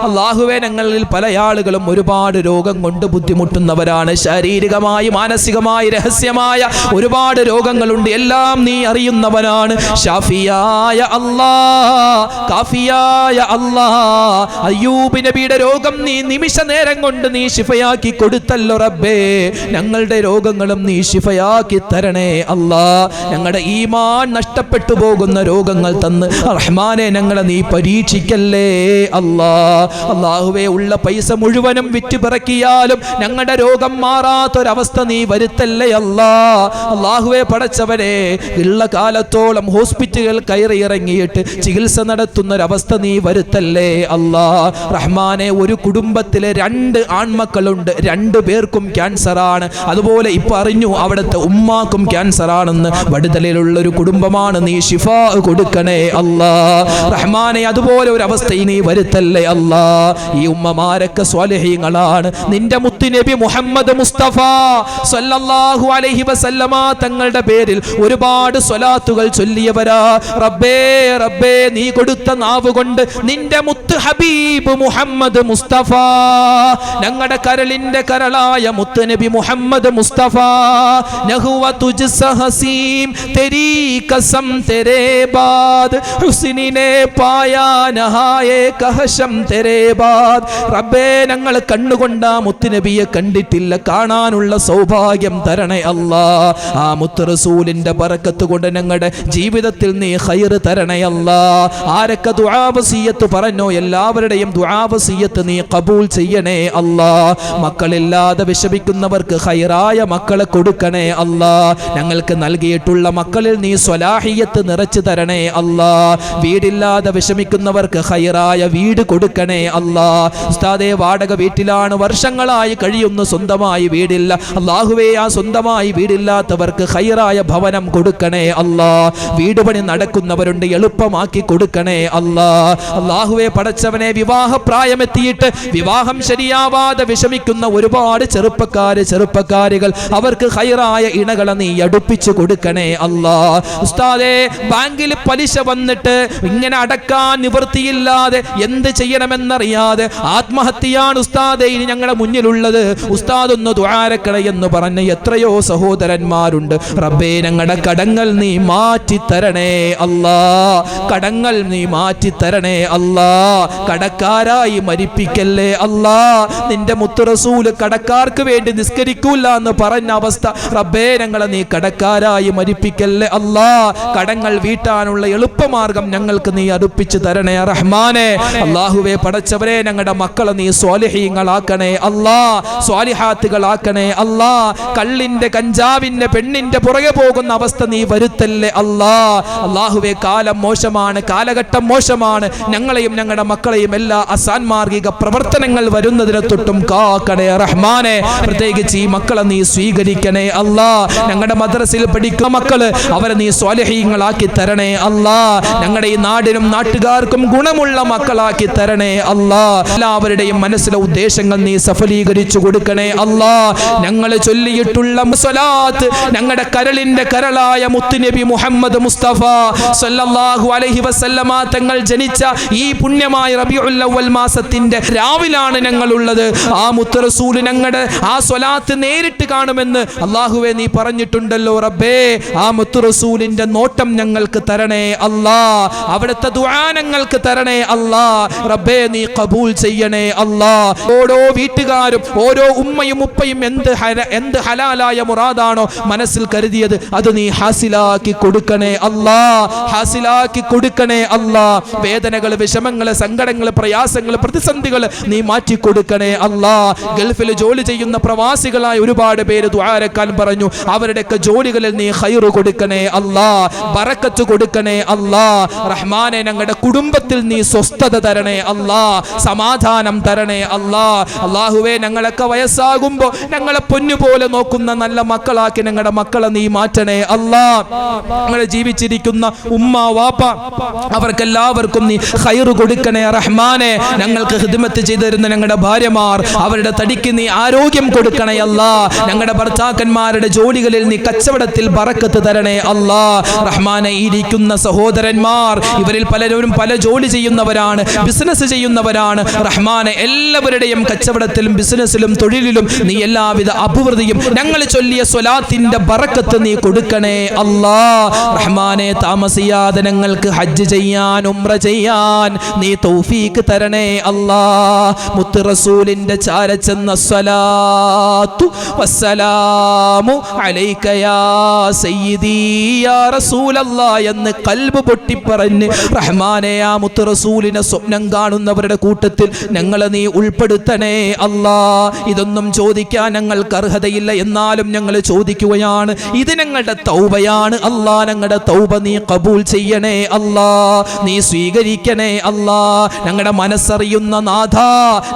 അല്ലാഹുവേ ഞങ്ങളിൽ പല ആളുകളും ഒരുപാട് രോഗം കൊണ്ട് ബുദ്ധിമുട്ടുന്നവരാണ് ശാരീരികമായി മാനസികമായി രഹസ്യമായ ഒരുപാട് രോഗങ്ങളുണ്ട്, എല്ലാം നീ അറിയുന്നവനാണ്. ഷാഫിയായ അല്ലാ, കാഫിയായ അല്ലാ, അയ്യൂബ് നബിയുടെ രോഗം നീ നിമിഷ നേരം കൊണ്ട് നീ ശിഫയാക്കി കൊടുത്തല്ലോ റബ്ബേ. ഞങ്ങളുടെ രോഗങ്ങളും നീ ശിഫയാക്കി തരണേ അല്ലാ. ഞങ്ങളുടെ ഈമാൻ നഷ്ടപ്പെട്ടു പോകുന്ന രോഗങ്ങൾ തന്ന് റഹ്മാനെ ഞങ്ങളെ നീ പരീക്ഷിക്കല്ലേ അല്ലാ. അല്ലാഹുവേ, ഉള്ള പൈസ മുഴുവനും വിറ്റുപിറക്കിയാലും ഞങ്ങളുടെ രോഗം മാറാത്തൊരവസ്ഥ നീ വരുത്തല്ലേ അല്ലാ. അല്ലാഹുവേ പടച്ചവനെ, ഉള്ള കാലത്തോളം ഹോസ്പിറ്റലുകൾ കയറി ഇറങ്ങിയിട്ട് ചികിത്സ നടത്തുന്നൊരവസ്ഥ നീ വരുത്തല്ലേ അല്ലാ. റഹ്മാനെ, ഒരു കുടുംബത്തിലെ 2 ആൺമക്കളുണ്ട്, 2 പേർക്കും ക്യാൻസറാണ്. അതുപോലെ ഇപ്പൊ അറിഞ്ഞു അവിടുത്തെ ഉമ്മാക്കും ക്യാൻസർ ആണെന്ന്. വടുതലയിലുള്ള ഒരു കുടുംബമാണ്, നീ ശിഫാ കൊടുക്കണേ അല്ലാ. റഹ്മാനെ, അതുപോലെ ഒരു അവസ്ഥ നീ വരുത്തല്ലേ അല്ലാ. ഈ ഉമ്മമാരൊക്കെ സ്വാലിഹീങ്ങളാണ്. നിന്റെ മുത്തുനബി മുഹമ്മദ് മുസ്തഫ സല്ലല്ലാഹു അലൈഹി വസല്ലമ തങ്ങളുടെ പേരിൽ ഒരുപാട് സ്വലാത്തുകൾ ചൊല്ലിയവരാ. റബ്ബേ റബ്ബേ, നീ കൊടുത്ത നാവ് കൊണ്ട് നിന്റെ മുത്ത് ഹബീബ് മുഹമ്മദ് മുസ്തഫ, ഞങ്ങളുടെ കരളിന്റെ കരളായ മുത്തുനബി മുഹമ്മദ് മുസ്തഫ, നഹുവ തുജ്സ ഹസീം തെരീ കസം തെരേ ബാദ് ഹുസ്നിനെ പായാ നഹായേ കഹശം തെരേ ബാദ്. റബ്ബേ, ഞങ്ങൾ കണ്ണുകൊണ്ടാ മുത്തുനബിയെ കണ്ടിട്ടില്ല, കാണാനുള്ള സൗഭാഗ്യം തരണേ അല്ലാ. ആ മുത്ത് റസൂലിന്റെ ബറക്കത്ത് കൊണ്ട് ഞങ്ങളുടെ ജീവിതത്തിൽ നീ ഖൈർ തരണേ അല്ലാ. ആരൊക്കെ ദുആ വസിയത്ത് പറഞ്ഞോ എല്ലാവരുടെയും ദുആ വസിയത്ത് നീ ഖബൂൽ ചെയ്യണേ അല്ലാ. മക്കളില്ലാതെ വിഷമിക്കുന്നവർക്ക് ഖൈറായ മക്കളെ കൊടുക്കണേ അല്ലാ. ഞങ്ങൾക്ക് നൽകിയിട്ടുള്ള മക്കളിൽ നീ സ്വലാഹിയത്ത് നിറച്ചു തരണേ അല്ലാ. വീടില്ലാതെ വിഷമിക്കുന്നവർക്ക് ഖൈറായ വീട് കൊടുക്കണേ അല്ലാ. ഉസ്താദേ, വാടക വീട്ടിലാണ് വർഷങ്ങളായി കഴിയുന്ന, സ്വന്തമായി വീടില്ല. അല്ലാഹുവേ, ആ സ്വന്തമായി വീടില്ലാത്തവർക്ക് ഖൈറായ ഭവനം കൊടുക്കണേ അല്ലാ. വീട് പണി നടക്കുന്നവരുണ്ട്, എളുപ്പമാക്കി കൊടുക്കണേ അല്ലാ. അല്ലാഹുവേ പടച്ചവനെ, വിവാഹപ്രായമെത്തിയിട്ട് വിവാഹം ശരിയാവാതെ വിഷമിക്കുന്ന ഒരുപാട് ചെറുപ്പക്കാരികൾ, അവർക്ക് ഖൈറായ ഇണകളെ നീ അടുപ്പിച്ചു കൊടുക്കണേ അല്ലാ. ഉസ്താദേ, ബാങ്കിൽ പലിശ വന്നിട്ട് ഇങ്ങനെ അടക്കാൻ നിവൃത്തിയില്ലാതെ എന്ത് ചെയ്യണമെന്നറിയാതെ ആത്മഹത്യയാണ് ഉസ്താദേ ഇനി ഞങ്ങളുടെ മുന്നിലുള്ളത്. ഉസ്താദ് ഒന്ന് ദുആരക്കണേ എന്ന് പറഞ്ഞ എത്രയോ സഹോദരന്മാരുണ്ട്. റബ്ബേ, ഞങ്ങളുടെ കടങ്ങൾ നീ മാറ്റി തരണേ അല്ലാ. കടങ്ങൾ നീ മാറ്റി തരണേ അല്ലാ. കടക്കാരായി മരിപ്പിക്കല്ലേ അല്ലാ. നിന്റെ മുത്ത് റസൂൽ കടക്കാർക്ക് വേണ്ടി നിസ്കരിക്കൂല എന്ന് പറഞ്ഞ അവസ്ഥ, റബ്ബേ, ഞങ്ങളെ നീ കടക്കാരായി മരിപ്പിക്കല്ലേ അല്ലാ. കടങ്ങൾ വീട്ടാനുള്ള എളുപ്പമാർഗം ഞങ്ങൾക്ക് നീ അടുപ്പിച്ചു തരണേ റഹ്മാനെ. അല്ലാഹുവേ പടച്ചവരെ, ഞങ്ങളുടെ മക്കളെ നീ സ്വാലിഹീങ്ങളാക്കണേ അല്ലാ, സ്വാലിഹാത്തുകളാക്കണേ അല്ലാ. കള്ളിന്റെ കഞ്ചാവിന്റെ പെണ്ണിന്റെ പുറകെ പോകുന്ന അവസ്ഥ നീ വരുത്തല്ലേ അല്ലാ. അല്ലാഹുവേ, കാലം മോശമാണ്, കാലഘട്ടം മോശമാണ്. ഞങ്ങളെയും ഞങ്ങളുടെ മക്കളെയും എല്ലാ അസാൻമാർഗിക പ്രവർത്തനങ്ങൾ വരുന്നതിനെ തൊട്ടും കാക്കണേ റഹ്മാനെ. പ്രത്യേകിച്ച് ഈ മക്കളെ നീ സ്വീകരിക്കണേ അല്ലാ. ഞങ്ങളുടെ മദ്രസയിൽ പഠിക്കുന്ന മക്കള്, അവരെ നീ സ്വാലിഹീങ്ങളാക്കി തരണേ അല്ലാ. ഞങ്ങളുടെ ഈ നാടിനും നാട്ടുകാർക്കും ഗുണമുള്ള മക്കളാക്കി തരണേ അല്ലാ. എല്ലാവരുടെയും മനസ്സിലെ ഉദ്ദേശങ്ങൾ നീ സഫലീകരിച്ചു കൊടുക്കണേ അല്ലാ. ഞങ്ങൾ ചൊല്ലിയിട്ടുള്ള സ്വലാത്ത് ഞങ്ങളുടെ കരളിന്റെ കരളായ മുത്തുനബി മുഹമ്മദ് മുസ്തഫ സല്ലല്ലാഹു അലൈഹി വസല്ലമ തങ്ങൾ ജനിച്ച ഈ പുണ്യമായ റബീഉൽ അവ്വൽ മാസത്തിന്റെ രാവിലാണ് ഞങ്ങളുള്ളത്. ആ മുത്ത് റസൂൽ ഞങ്ങളുടെ ആ സ്വലാത്ത് നേരിട്ട് കാണുമെന്ന് അല്ലാഹുവേ നീ പറഞ്ഞിട്ടുണ്ടല്ലോ റബ്ബേ. ആ മുത്ത് റസൂലിന്റെ നോട്ടം ഞങ്ങൾക്ക് തരണേ അല്ലാ. അവിടുത്തെ ദുആ ഞങ്ങൾക്ക് തരണേ അല്ലാ. റബ്ബേ, നീ ഖബൂൽ ചെയ്യണേ അല്ലാ. ഓരോ വീട്ടുകാരും ഓരോ ഉമ്മയും ഉപ്പയും എന്ത് ഹലാലായ മുറാദാണോ മനസ്സിൽ കരുതിയത് അത് നീ ഹാസിലാക്കി കൊടുക്കണേ അല്ലാ. ഹാസിലാക്കി കൊടുക്കണേ അല്ലാ. വേദനകൾ, വിഷമങ്ങൾ, സങ്കടങ്ങൾ, പ്രയാസങ്ങൾ, പ്രതിസന്ധികൾ നീ മാറ്റി കൊടുക്കണേ അല്ലാ. ഗൾഫിൽ ജോലി ചെയ്യുന്ന പ്രവാസികളായ ഒരുപാട് പേര് ദുആരക്കാൻ പറഞ്ഞു. അവരുടെയൊക്കെ ജോലികളിൽ നീ ഖൈർ കൊടുക്കണേ അല്ലാ, ബറക്കത്ത് കൊടുക്കണേ അല്ലാ. റഹ്മാനെ, ഞങ്ങളുടെ കുടുംബത്തിൽ നീ സ്വസ്ഥത തരണേ അല്ലാ, സമാധാനം തരണേ അല്ലാ. അല്ലാഹുവേ, ഞങ്ങളൊക്കെ വയസ്സാകുമ്പോ ഞങ്ങളെ പൊന്നുപോലെ നോക്കുന്ന നല്ല മക്കളാക്കി ഞങ്ങളുടെ മക്കളെ നീ മാറ്റണേ അല്ലാ. ഞങ്ങളെ ജീവിച്ചിരിക്കുന്ന ഉമ്മ വാപ്പ അവർക്കെല്ലാവർക്കും നീ ഖൈർ കൊടുക്കണേ റഹ്മാനെ. ഞങ്ങൾക്ക് ഖിദ്മത്ത് ചെയ്തു തരുന്ന ഞങ്ങളുടെ ഭാര്യമാർ, അവരുടെ തടിക്ക് നീ ആരോഗ്യം കൊടുക്കണേ അല്ലാ. ഞങ്ങളുടെ ഭർത്താക്കന്മാരുടെ ജോലികളിൽ നീ കച്ചവടത്തിൽ ബറക്കത്ത് തരണേ അല്ലാ. റഹ്മാനെ, ഇരിക്കുന്ന സഹോദരന്മാർ ഇവരിൽ പലരും പല ജോലി ചെയ്യുന്നവരാണ്, ബിസിനസ് ചെയ്യുന്നവരാണ്. റഹ്മാനെ, എല്ലാവരുടെയും കച്ചവടത്തിലും ബിസിനസ്സിലും തൊഴിലിലും നീ എല്ലാവിധ അഭിവൃദ്ധിയും ഞങ്ങൾ ചൊല്ലിയ സ്വലാത്തിന്റെ ബറക്കത്ത് ബറക്കത്ത് നീ കൊടുക്കണേ അല്ലാ. റഹ്മാനെ താമസിയാതെ ഞങ്ങൾക്ക് ഹജ്ജ് ചെയ്യാൻ ഉംറ ചെയ്യാൻ നീ തൗഫീക്ക് തരണേ അല്ലാ. മുത്ത് റസൂലിന്റെ ചാരച്ചെന്ന സ്വലാത്തു വസ്സലാമു അലൈക യാ സയ്യിദി യാ റസൂലല്ലാ എന്ന് ഖൽബ് പൊട്ടിപ്പറഞ്ഞ് റഹ്മാനെ ആ മുത്ത് റസൂലിനെ സ്വപ്നം കാണുന്നവരുടെ കൂട്ടത്തിൽ ഞങ്ങളെ നീ ഉൾപ്പെടുത്തണേ അല്ലാ. ഇതൊന്നും ചോദിക്കാൻ ഞങ്ങൾക്ക് അർഹതയില്ല, എന്നാലും ഞങ്ങൾ ചോദിക്കുകയാണ്. ഇത് ഞങ്ങളുടെ തൗബയാണ് അല്ലാ. ഞങ്ങളുടെ തൗബ നീ കബൂൽ ചെയ്യണേ അല്ലാ, നീ സ്വീകരിക്കണേ അല്ലാ. ഞങ്ങളുടെ മനസ്സറിയുന്ന നാഥ,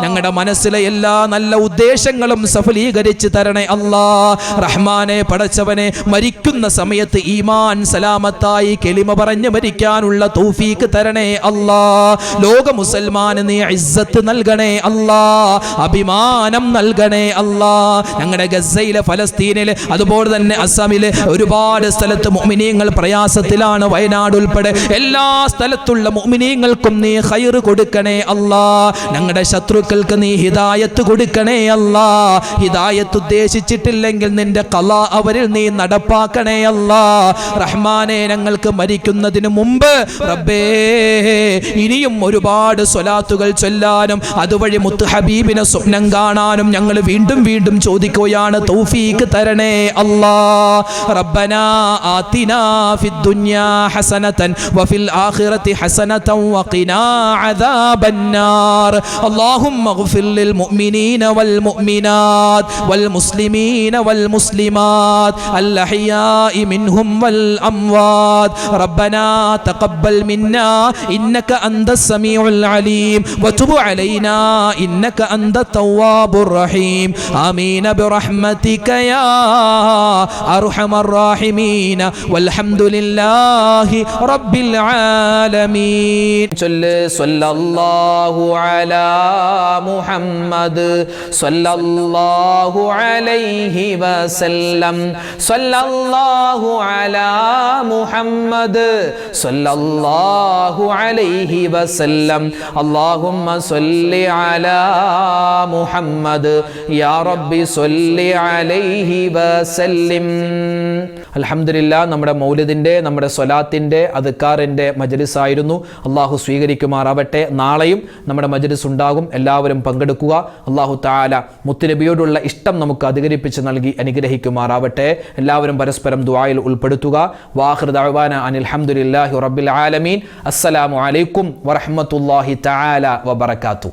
ഞങ്ങളുടെ മനസ്സിലെ എല്ലാ നല്ല ഉദ്ദേശങ്ങളും സഫലീകരിച്ച് തരണേ അല്ലാ. റഹ്മാനെ പടച്ചവനെ, മരിക്കുന്ന സമയത്ത് ഈമാൻ സലാമത്തായി കെളിമ പറഞ്ഞ് മരിക്കാനുള്ള തൗഫീക്ക് തരണേ അല്ലാ. ലോക മുസൽമാന് നീ ഇസ്സത്ത് നൽകണേ അല്ലാ, അഭിമാനം നൽകണേ അല്ലാ. ഞങ്ങളുടെ ഗസയിലെ, ഫലസ്തീനിലെ, അതുപോലെ തന്നെ അസമിലെ ഒരുപാട് സ്ഥലത്ത് മുഅ്മിനീങ്ങൾ പ്രയാസത്തിലാണ്. വയനാട് ഉൾപ്പെടെ എല്ലാ സ്ഥലത്തുള്ള മുഅ്മിനീങ്ങൾക്കും നീ ഖൈർ കൊടുക്കണേ അല്ലാ. ഞങ്ങളുടെ ശത്രുക്കൾക്ക് നീ ഹിദായത്ത് കൊടുക്കണേ അല്ലാ. ഹിദായത്ത് ഉദ്ദേശിച്ചിട്ടില്ലെങ്കിൽ നിന്റെ ഖലാ അവരിൽ നീ നടപ്പാക്കണേ അല്ലാ. റഹ്മാനെ, ഞങ്ങൾക്ക് മരിക്കുന്നതിന് മുമ്പ് റബ്ബേ ഇനിയും ഒരുപാട് സ്വലാത്തുകൾ ചൊല്ലാനും അതുവഴി മുത്ത് ഹബീബിനെ സ്വപ്നം കാണാനും ഞങ്ങൾ വീണ്ടും വീണ്ടും ചോദിക്കുകയാണ്. തൗഫീക്ക് തരണേ അല്ലാ. റബ്ബനാ ആതിനാ ഫിദ്ദുനിയാ ഹസനതൻ വഫിൽ ആഖിറതി ഹസനതൻ വഖിനാ അദാബന്നാർ. അല്ലാഹുമ്മഗ്ഫിർ ലിൽ മുഅ്മിനീന വൽ മുഅ്മിനാത് വൽ മുസ്ലിമീന വൽ മുസ്ലിമാത് അൽ അഹ്യാഇ മിൻഹും വൽ അംവാത്. റബ്ബനാ തഖബ്ബൽ മിന്നാ ഇന്നക അൻതസ് സമീഉൽ അലീം വതുബ് അലൈനാ ഇന്നക അൻതത് തവ്വാബുർ റഹീം. ആമീൻ ബിറഹ്മതിക യാ അർഹമർ റഹീമീൻ വൽഹംദുലില്ലാഹി റബ്ബിൽ ആലമീൻ. ചൊല്ല് സ്വല്ലല്ലാഹു അലാ മുഹമ്മദ് സ്വല്ലല്ലാഹു അലൈഹി വസല്ലം. സ്വല്ലല്ലാഹു അലാ മുഹമ്മദ് സ്വല്ലല്ലാഹു അലൈഹി വസല്ലം. അല്ലാഹുമ്മ സ്വല്ലി അലാ മുഹമ്മദ് യാ റബ്ബി സ്വല്ലി അലൈഹി വസല്ലിം. അൽഹംദുലില്ലാ, നമ്മുടെ മൗലിദിന്റെ, നമ്മുടെ സ്വലാത്തിന്റെ, അദ്കാറിന്റെ മജ്ലിസ് ആയിരുന്നു. അള്ളാഹു സ്വീകരിക്കുമാറാവട്ടെ. നാളെയും നമ്മുടെ മജ്ലിസ് ഉണ്ടാകും, എല്ലാവരും പങ്കെടുക്കുക. അള്ളാഹു തആല മുത്തുനബിയോടുള്ള ഇഷ്ടം നമുക്ക് അധികരിപ്പിച്ച് നൽകി അനുഗ്രഹിക്കുമാറാവട്ടെ. എല്ലാവരും പരസ്പരം ദുആയിൽ ഉൾപ്പെടുത്തുക. വാഖിർ ദഅവാന അനിൽ ഹംദുലില്ലാഹി റബ്ബിൽ ആലമീൻ. അസ്സലാമു അലൈക്കും വറഹ്മത്തുള്ളാഹി തആല വബറകാതുഹു.